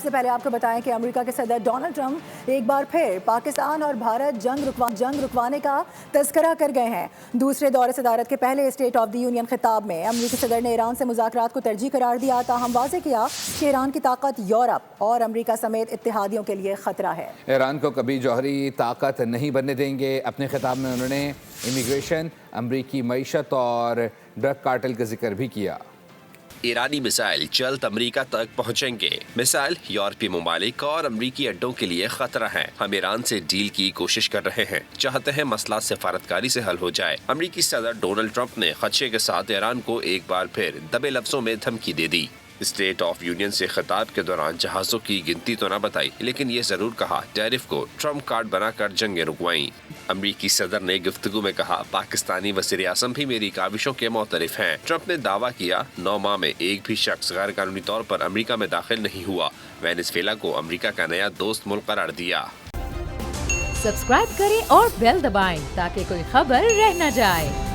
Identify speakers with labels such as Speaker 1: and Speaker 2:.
Speaker 1: سے پہلے آپ کو بتائیں کہ امریکہ کے صدر ڈونلڈ ٹرمپ ایک بار پھر پاکستان اور بھارت جنگ رکوانے کا تذکرہ کر گئے ہیں۔ دوسرے دور صدارت کے پہلے اسٹیٹ آف دی یونین خطاب میں امریکی صدر نے ایران سے مذاکرات کو ترجیح قرار دیا، تاہم واضح کیا کہ ایران کی طاقت یورپ اور امریکہ سمیت اتحادیوں کے لیے خطرہ ہے۔
Speaker 2: ایران کو کبھی جوہری طاقت نہیں بننے دیں گے۔ اپنے خطاب میں انہوں نے امیگریشن، امریکی معیشت اور ڈرگ کارٹل کا ذکر بھی کیا۔
Speaker 3: ایرانی میزائل جلد امریکہ تک پہنچیں گے۔ میزائل یورپی ممالک اور امریکی اڈوں کے لیے خطرہ ہیں۔ ہم ایران سے ڈیل کی کوشش کر رہے ہیں، چاہتے ہیں مسئلہ سفارتکاری سے حل ہو جائے۔ امریکی صدر ڈونلڈ ٹرمپ نے خدشے کے ساتھ ایران کو ایک بار پھر دبے لفظوں میں دھمکی دے دی۔ اسٹیٹ آف یونین سے خطاب کے دوران جہازوں کی گنتی تو نہ بتائی، لیکن یہ ضرور کہا ٹیرف کو ٹرمپ کارڈ بنا کر جنگیں رکوائیں۔ امریکی صدر نے گفتگو میں کہا پاکستانی وزیر اعظم بھی میری کاوشوں کے معترف ہیں۔ ٹرمپ نے دعویٰ کیا 9 ماہ میں ایک بھی شخص غیر قانونی طور پر امریکہ میں داخل نہیں ہوا۔ وینزویلا کو امریکہ کا نیا دوست ملک قرار دیا۔
Speaker 4: سبسکرائب کریں اور بیل دبائیں تاکہ کوئی خبر رہ نہ جائے۔